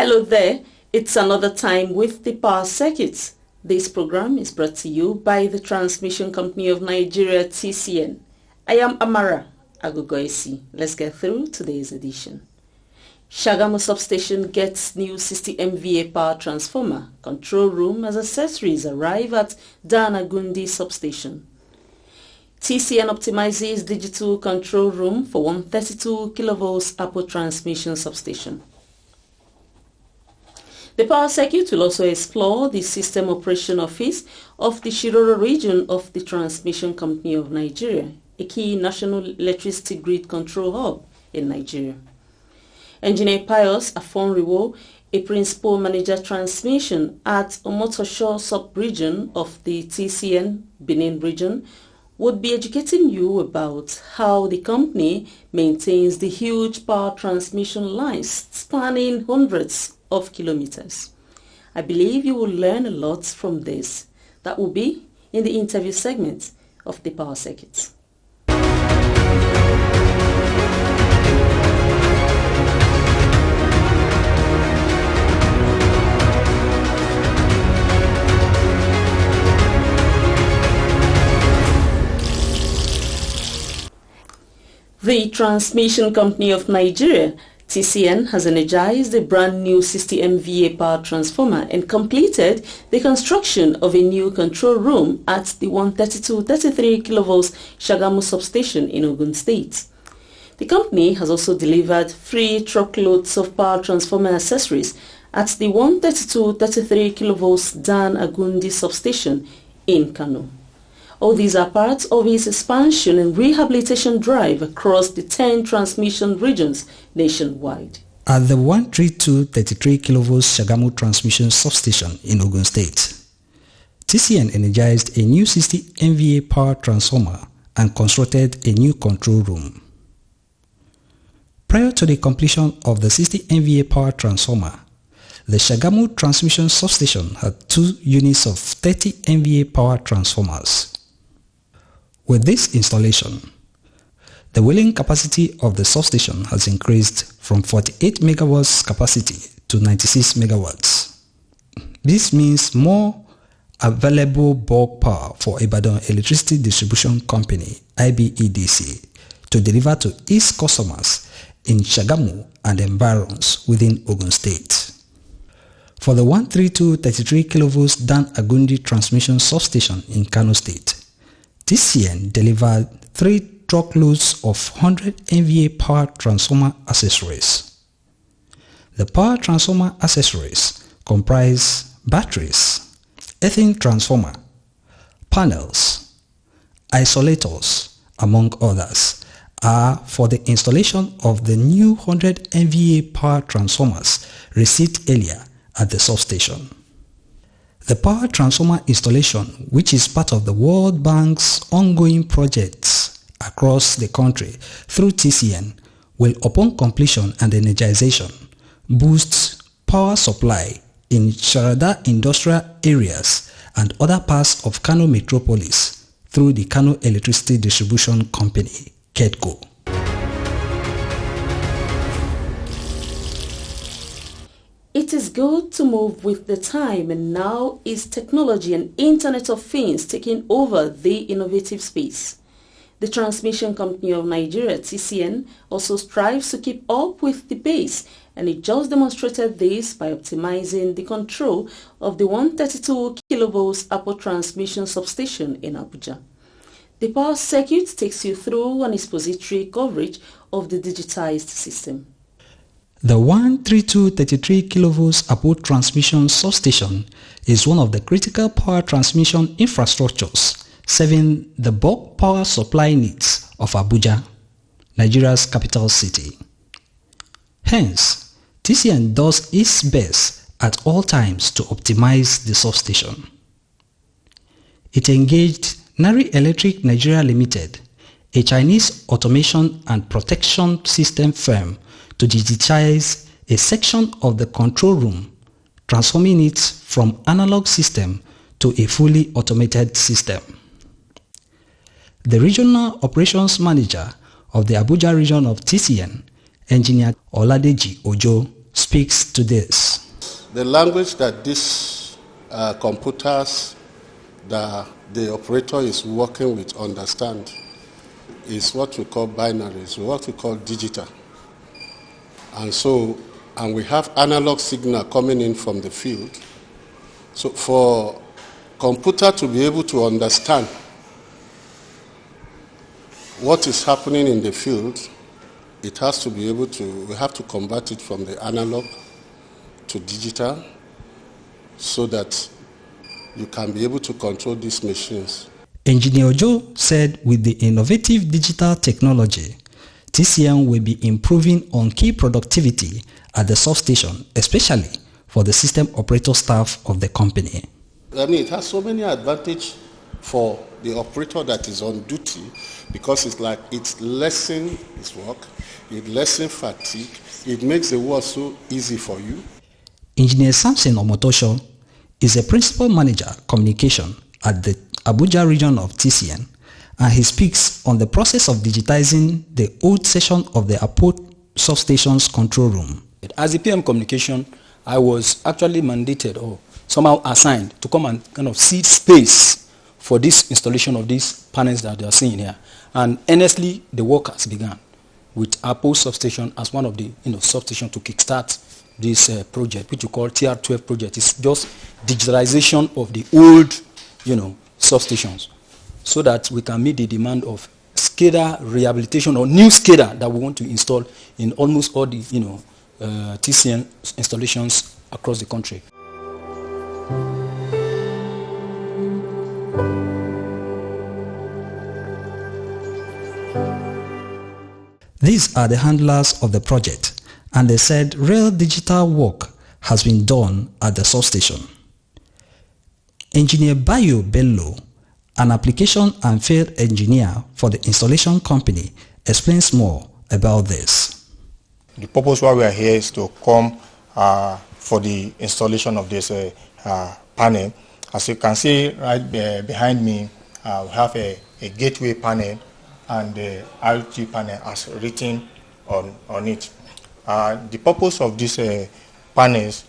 Hello there, it's another time with the Power Circuit. This program is brought to you by the Transmission Company of Nigeria, TCN. I am Amara Agogoesi. Let's get through today's edition. Shagamu substation gets new 60 MVA power transformer. Control room as accessories arrive at Danagundi substation. TCN optimizes digital control room for 132 kV Apple transmission substation. The Power Circuit will also explore the System Operation Office of the Shiroro region of the Transmission Company of Nigeria, a key national electricity grid control hub in Nigeria. Engineer Pius Afonriwo, a principal manager transmission at Omotosho sub-region of the TCN Benin region, would be educating you about how the company maintains the huge power transmission lines spanning hundreds of kilometers. I believe you will learn a lot from this. That will be in the interview segment of the Power Circuit. The Transmission Company of Nigeria, TCN, has energized a brand new 60 MVA power transformer and completed the construction of a new control room at the 132-33 kV Shagamu substation in Ogun State. The company has also delivered 3 truckloads of power transformer accessories at the 132-33 kV Dan Agundi substation in Kano. All these are parts of its expansion and rehabilitation drive across the 10 transmission regions nationwide. At the 132-33 kV Shagamu transmission substation in Ogun State, TCN energized a new 60 MVA power transformer and constructed a new control room. Prior to the completion of the 60 MVA power transformer, the Shagamu transmission substation had 2 units of 30 MVA power transformers. With this installation, the wheeling capacity of the substation has increased from 48 megawatts capacity to 96 megawatts. This means more available bulk power for Ibadan Electricity Distribution Company (IBEDC) to deliver to its customers in Shagamu and environs within Ogun State. For the 132-33 kV Dan Agundi transmission substation in Kano State, TCN delivered 3 truckloads of 100 MVA power transformer accessories. The power transformer accessories comprise batteries, earthing transformer, panels, isolators, among others, are for the installation of the new 100 MVA power transformers received earlier at the substation. The power transformer installation, which is part of the World Bank's ongoing projects across the country through TCN, will, upon completion and energization, boost power supply in Sharada industrial areas and other parts of Kano metropolis through the Kano Electricity Distribution Company, KEDCO. It is good to move with the time, and now is technology and Internet of Things taking over the innovative space. The Transmission Company of Nigeria, TCN, also strives to keep up with the pace, and it just demonstrated this by optimizing the control of the 132 kV Apple transmission substation in Abuja. The Power Circuit takes you through an expository coverage of the digitized system. The 132-33 kV Apple transmission substation is one of the critical power transmission infrastructures serving the bulk power supply needs of Abuja, Nigeria's capital city. Hence, TCN does its best at all times to optimize the substation. It engaged Nari Electric Nigeria Limited, a Chinese automation and protection system firm, to digitize a section of the control room, transforming it from analog system to a fully automated system. The Regional Operations Manager of the Abuja region of TCN, Engineer Oladeji Ojo, speaks to this. The language that these computers that the operator is working with understand is what we call binaries, what we call digital. And we have analog signal coming in from the field. So for computer to be able to understand what is happening in the field, it has to be able to, we have to convert it from the analog to digital so that you can be able to control these machines. Engineer Joe said with the innovative digital technology, TCN will be improving on key productivity at the substation, especially for the system operator staff of the company. I mean, it has so many advantages for the operator that is on duty because it's lessen his work, it lessen fatigue, it makes the work so easy for you. Engineer Samson Omotosho is a principal manager communication at the Abuja region of TCN, and he speaks on the process of digitizing the old section of the Apot substation's control room. As the PM communication, I was actually mandated or somehow assigned to come and kind of seed space for this installation of these panels that they are seeing here. And honestly, the work has begun with Apot substation as one of the substation to kickstart this project, which we call TR12 project. It's just digitalization of the old, substations, so that we can meet the demand of SCADA rehabilitation or new SCADA that we want to install in almost all the, TCN installations across the country. These are the handlers of the project, and they said real digital work has been done at the substation. Engineer Bayo Bello, an application and field engineer for the installation company, explains more about this. The purpose why we are here is to come for the installation of this panel. As you can see right behind me, we have a gateway panel and the RT panel as written on it. The purpose of these panels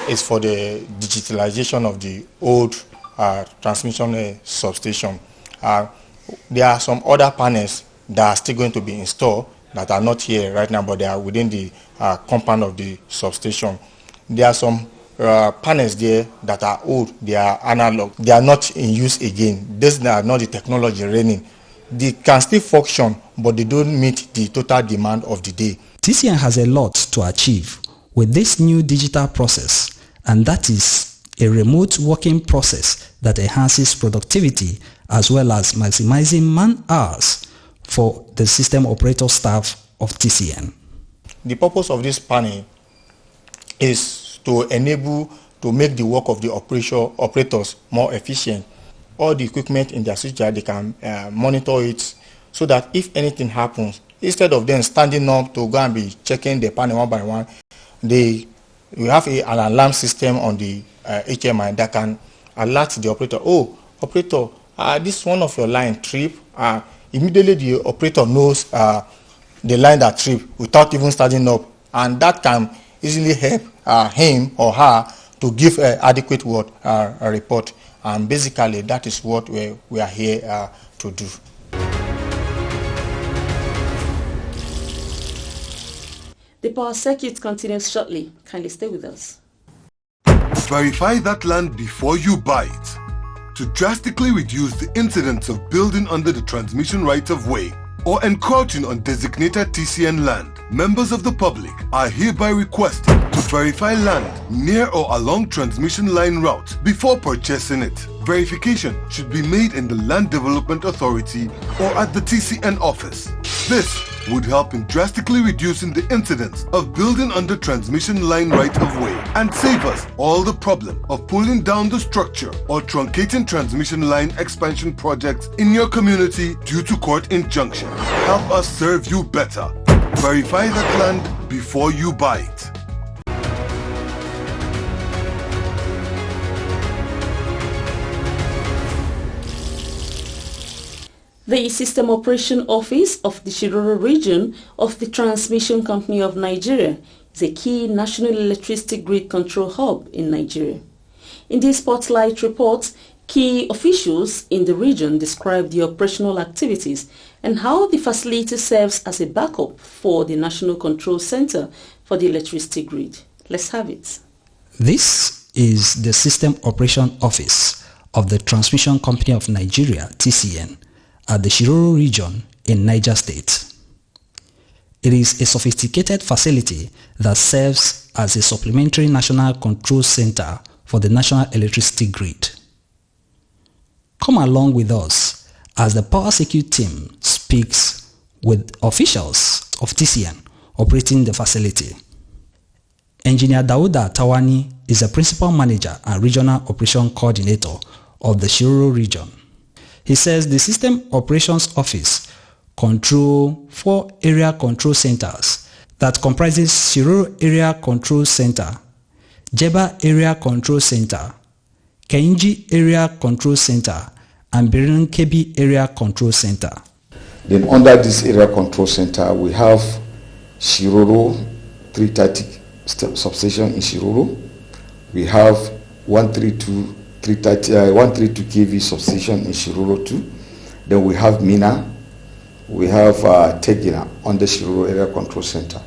is for the digitalization of the old transmission substation. There are some other panels that are still going to be installed that are not here right now, but they are within the compound of the substation. There are some panels there that are old, they are analog, they are not in use again. These are not the technology running. They can still function, but they don't meet the total demand of the day. TCN has a lot to achieve with this new digital process, and that is a remote working process that enhances productivity as well as maximizing man hours for the system operator staff of TCN. The purpose of this panel is to enable to make the work of the operators more efficient. All the equipment in their switchgear, they can monitor it so that if anything happens, instead of them standing up to go and be checking the panel one by one, we have an alarm system on the HMI that can alert the operator. Oh, operator, this one of your line trip. Immediately the operator knows the line that trip without even standing up, and that can easily help him or her to give adequate a report. And basically, that is what we are here to do. The power circuit continues shortly. Kindly stay with us. Verify that land before you buy it. To drastically reduce the incidence of building under the transmission right-of-way or encroaching on designated TCN land, members of the public are hereby requested to verify land near or along transmission line route before purchasing it. Verification should be made in the Land Development Authority or at the TCN office. This would help in drastically reducing the incidence of building under transmission line right-of-way and save us all the problem of pulling down the structure or truncating transmission line expansion projects in your community due to court injunction. Help us serve you better. Verify that land before you buy it. The System Operation Office of the Shiroro region of the Transmission Company of Nigeria is a key national electricity grid control hub in Nigeria. In this Spotlight report, key officials in the region describe the operational activities and how the facility serves as a backup for the National Control Center for the electricity grid. Let's have it. This is the System Operation Office of the Transmission Company of Nigeria, TCN, at the Shiroro region in Niger State. It is a sophisticated facility that serves as a supplementary national control center for the national electricity grid. Come along with us as the Power Security team speaks with officials of TCN operating the facility. Engineer Dauda Tawani is the Principal Manager and Regional Operation Coordinator of the Shiroro region. He says the System Operations Office control 4 area control centers that comprises Shiroro Area Control Center, Jeba Area Control Center, Kainji Area Control Center, and Birnin Kebi Area Control Center. Then under this area control center, we have Shiroro 330 substation in Shiroro. We have 132 kV substation in Shiroro 2. Then we have Mina. We have Tegina on the Shiroro Area Control Center.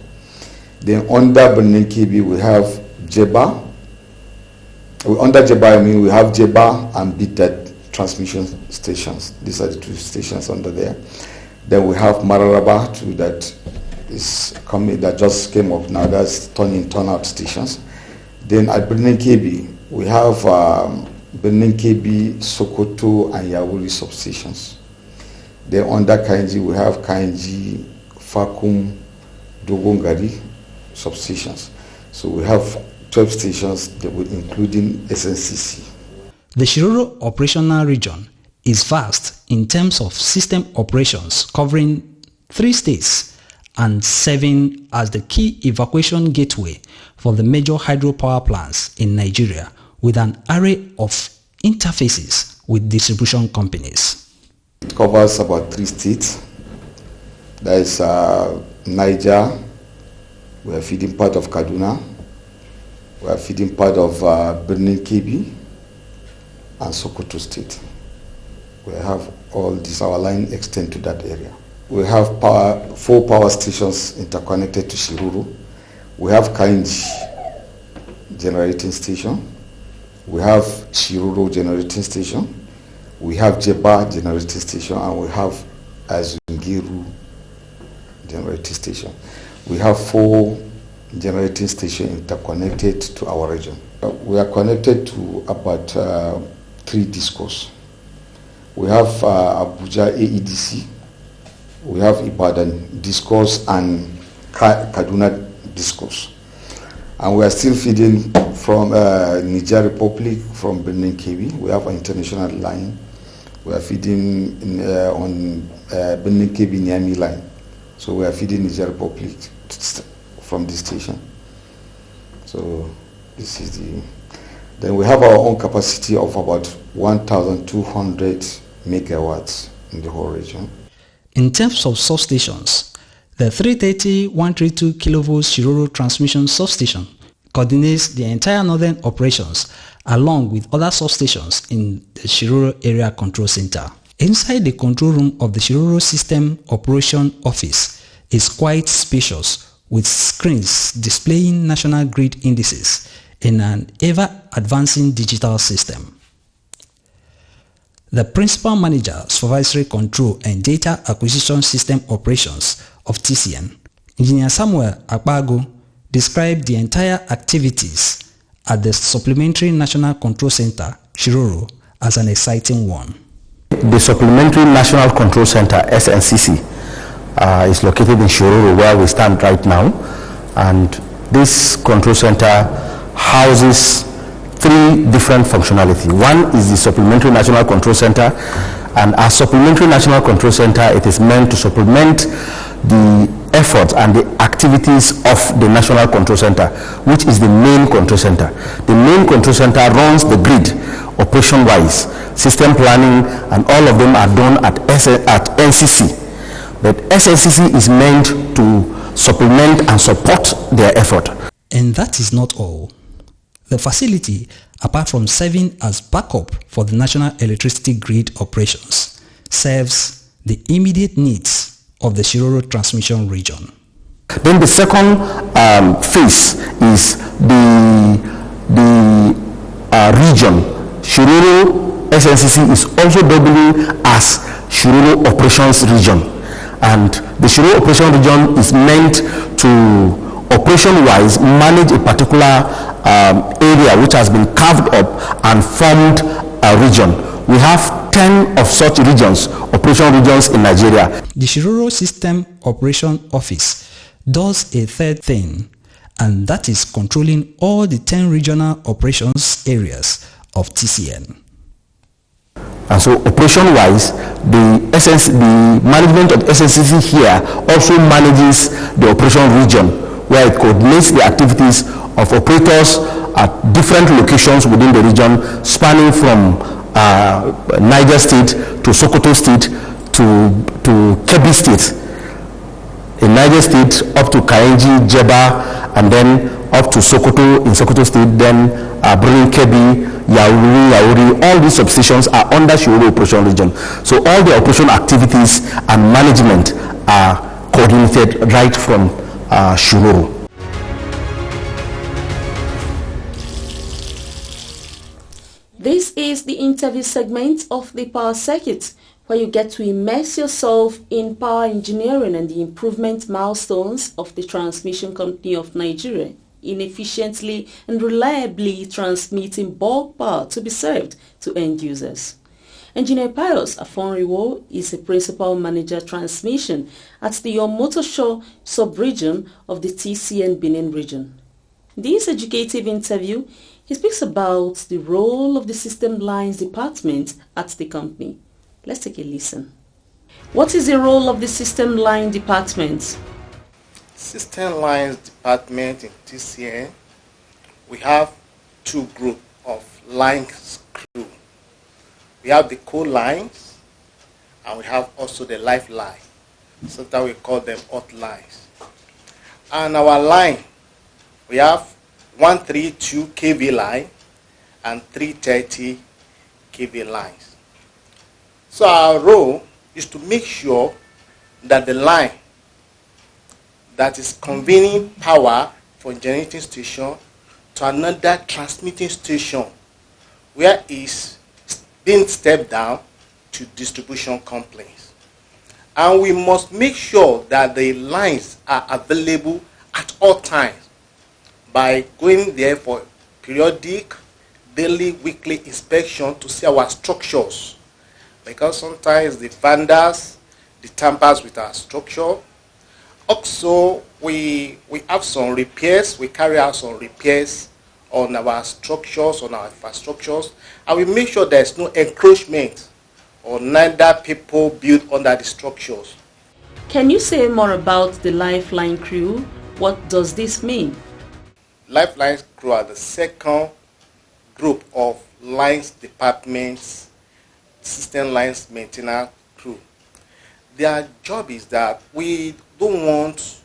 Then under Birnin Kebi, we have Jeba. Under Jeba, we have Jeba and Bitat transmission stations. These are the 2 stations under there. Then we have Mararaba too, that is coming, that just came up now. That's turn-in, turn-out stations. Then at Birnin Kebi, we have Birnin Kebi, Sokoto, and Yawuri substations. Then under Kainji, we have Kainji, Fakum, Dogongari substations. So we have 12 stations, including SNCC. The Shiroro operational region is vast in terms of system operations, covering 3 states and serving as the key evacuation gateway for the major hydropower plants in Nigeria, with an array of interfaces with distribution companies. It covers about 3 states. There is Niger. We are feeding part of Kaduna. We are feeding part of Birnin Kebi and Sokoto State. We have all this, our line extend to that area. We have 4 power stations interconnected to Shiroro. We have Kainji generating station. We have Shiroro generating station. We have Jeba generating station, and we have Azungiru generating station. We have 4 generating stations interconnected to our region. We are connected to about 3 discos. We have Abuja AEDC, we have Ibadan discos, and Kaduna discos. And we are still feeding from Niger Republic, from Birnin Kebi. We have an international line. We are feeding on Birnin Kebi Niamey line. So we are feeding Niger Republic from this station. So this is the... Then we have our own capacity of about 1,200 megawatts in the whole region. In terms of substations, the 330-132 kilovolts Shiroro transmission substation coordinates the entire northern operations along with other substations in the Shiroro Area Control Center. Inside the control room of the Shiroro System Operation Office is quite spacious, with screens displaying national grid indices in an ever-advancing digital system. The Principal Manager, Supervisory Control and Data Acquisition System Operations of TCN, Engineer Samuel Akpago, described the entire activities at the Supplementary National Control Center, Shiroro, as an exciting one. The Supplementary National Control Center, SNCC, is located in Shiroro, where we stand right now, and this control center houses 3 different functionality. One is the Supplementary National Control Center, and as Supplementary National Control Center, it is meant to supplement the efforts and the activities of the National Control Center, which is the main control center. The main control center runs the grid operation-wise. System planning and all of them are done at NCC. But SNCC is meant to supplement and support their effort. And that is not all. The facility, apart from serving as backup for the national electricity grid operations, serves the immediate needs of the Shiroro transmission region. Then the second phase is the region. Shiroro SNCC is also doubling as Shiroro Operations Region. And the Shiroro Operations Region is meant to operation-wise manage a particular area which has been carved up and formed a region. We have 10 of such regions, operation regions in Nigeria. The Shiroro System Operation Office does a third thing, and that is controlling all the 10 regional operations areas of TCN. And so operation-wise, the management of SNCC here also manages the operation region, where it coordinates the activities of operators at different locations within the region, spanning from Niger State to Sokoto State to Kebbi State. In Niger State, up to Kaenji, Jeba, and then up to Sokoto, in Sokoto State, then Birnin Kebbi, Yauri, all these substations are under Shiroro Operation Region. So all the operation activities and management are coordinated right from Shiroro. This is the interview segment of the Power Circuit, where you get to immerse yourself in power engineering and the improvement milestones of the Transmission Company of Nigeria in efficiently and reliably transmitting bulk power to be served to end users. Engineer Pius Afonriwo is a Principal Manager Transmission at the Omotosho sub-region of the TCN Benin region. In this educative interview, he speaks about the role of the System Lines Department at the company. Let's take a listen. What is the role of the System Line Department? System Lines Department in TCN, we have two groups of lines crew. We have the coal lines and we have also the lifeline. Sometimes we call them hot lines. And our line, we have 132 kV line and 330 kV lines. So our role is to make sure that the line that is conveying power from generating station to another transmitting station where it's being stepped down to distribution companies. And we must make sure that the lines are available at all times by going there for periodic, daily, weekly inspection to see our structures. Because sometimes the vandals, the tampers with our structure. Also, we have some repairs. We carry out some repairs on our structures, on our infrastructures, and we make sure there's no encroachment or neither people build under the structures. Can you say more about the Lifeline crew? What does this mean? Lifeline crew are the second group of lines departments, system lines maintenance crew. Their job is that we don't want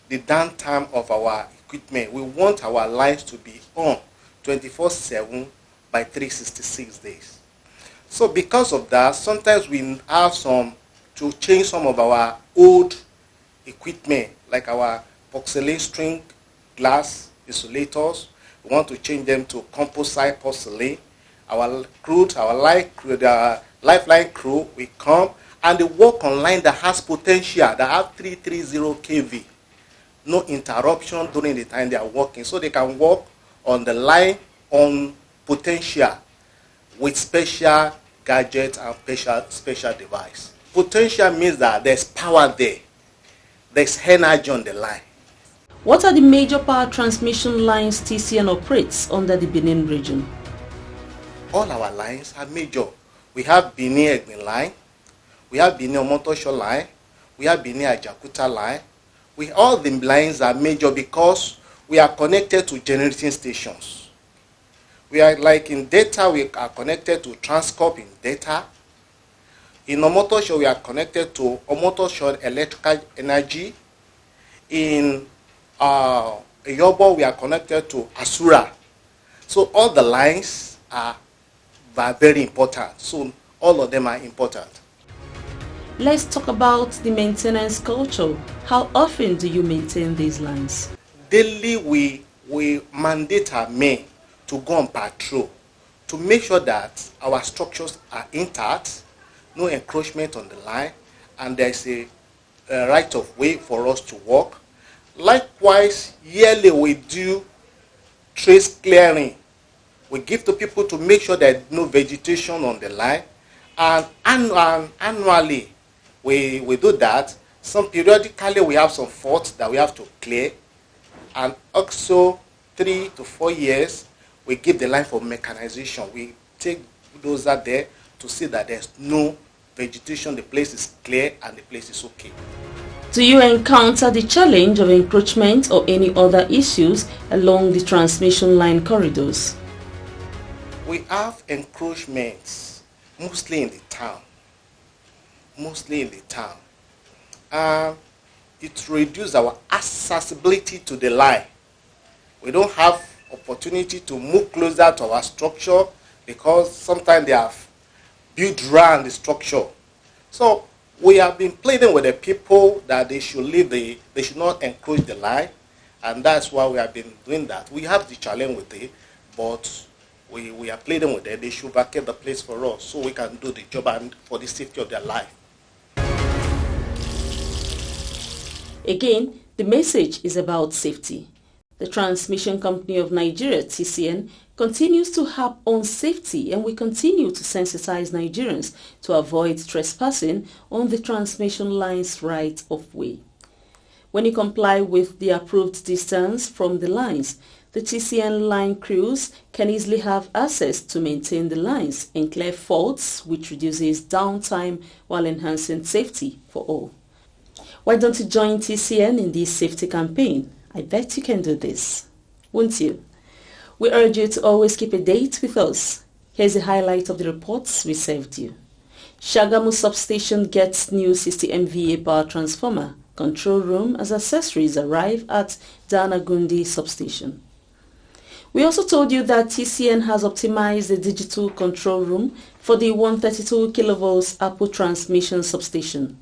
the downtime of our equipment. We want our lines to be on 24/7 by 366 days. So because of that, sometimes we have to change some of our old equipment, like our porcelain string glass insulators. We want to change them to composite porcelain. Our crew, our lifeline crew, we come and they work on line that has potential, that have 330 kV. No interruption during the time they are working. So they can work on the line on potential with special gadgets and special device. Potential means that there's power there. There's energy on the line. What are the major power transmission lines TCN operates under the Benin region? All our lines are major. We have Benin Egni line, we have Benin Omotosho line, we have Benin Ajakuta line. All the lines are major because we are connected to generating stations. We are like in data, we are connected to Transcorp in data. In Omotosho, we are connected to Omotosho Electrical Energy. In Yobo, we are connected to Asura. So all the lines are very important. So all of them are important. Let's talk about the maintenance culture. How often do you maintain these lines? Daily, we mandate our men to go on patrol to make sure that our structures are intact, no encroachment on the line, and there's a right of way for us to walk. Likewise, yearly we do trace clearing. We give to people to make sure there's no vegetation on the line, and annually we do that. Some periodically we have some faults that we have to clear, and also 3 to 4 years we give the line for mechanization. We take those out there to see that there's no vegetation, the place is clear and the place is okay. Do you encounter the challenge of encroachment or any other issues along the transmission line corridors? We have encroachments mostly in the town. It reduces our accessibility to the line. We don't have opportunity to move closer to our structure because sometimes they have built around the structure. So we have been pleading with the people that they should they should not encroach the line, and that's why we have been doing that. We have the challenge with it, but we are pleading with them. They should vacate the place for us so we can do the job and for the safety of their life. Again, the message is about safety. The Transmission Company of Nigeria, TCN, continues to harp on safety, and we continue to sensitize Nigerians to avoid trespassing on the transmission line's right of way. When you comply with the approved distance from the lines, the TCN line crews can easily have access to maintain the lines and clear faults, which reduces downtime while enhancing safety for all. Why don't you join TCN in this safety campaign? I bet you can do this, won't you? We urge you to always keep a date with us. Here's a highlight of the reports we served you. Shagamu substation gets new 60 MVA power transformer. Control room as accessories arrive at Danagundi substation. We also told you that TCN has optimized the digital control room for the 132 kV Apple transmission substation.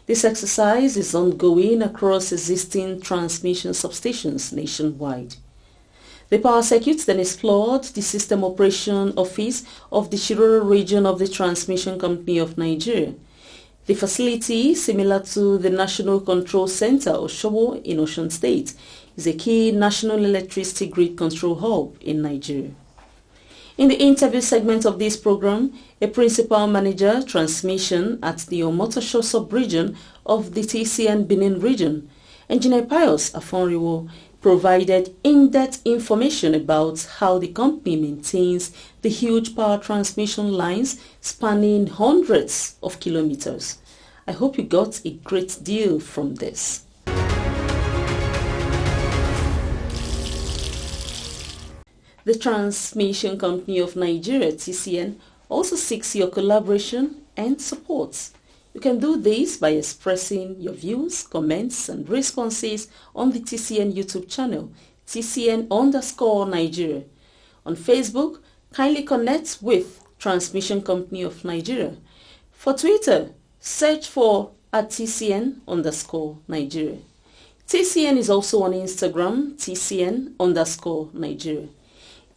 This exercise is ongoing across existing transmission substations nationwide. The power circuit then explored the System Operation Office of the Shiroro region of the Transmission Company of Nigeria. The facility, similar to the National Control Center Oshobo in Osun State, is a key national electricity grid control hub in Nigeria. In the interview segment of this program, a principal manager transmission at the Omotosho sub-region of the TCN Benin region, Engineer Pius Afonriwo, provided in-depth information about how the company maintains the huge power transmission lines spanning hundreds of kilometers. I hope you got a great deal from this. The Transmission Company of Nigeria, TCN, also seeks your collaboration and support. You can do this by expressing your views, comments and responses on the TCN YouTube channel, TCN_Nigeria. On Facebook, kindly connect with Transmission Company of Nigeria. For Twitter, search for @TCN_Nigeria. TCN is also on Instagram, TCN_Nigeria.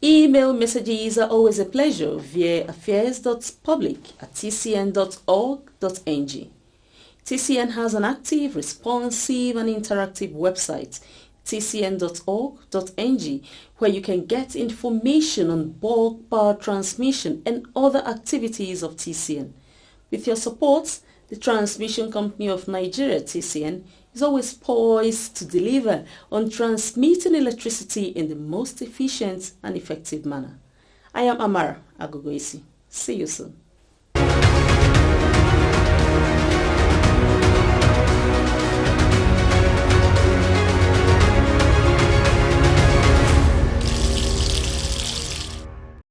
Email messages are always a pleasure via affairs.public@tcn.org.ng. TCN has an active, responsive and interactive website, tcn.org.ng, where you can get information on bulk power transmission and other activities of TCN. With your support, the Transmission Company of Nigeria, TCN, is always poised to deliver on transmitting electricity in the most efficient and effective manner. I am Amara Agogoisi. See you soon.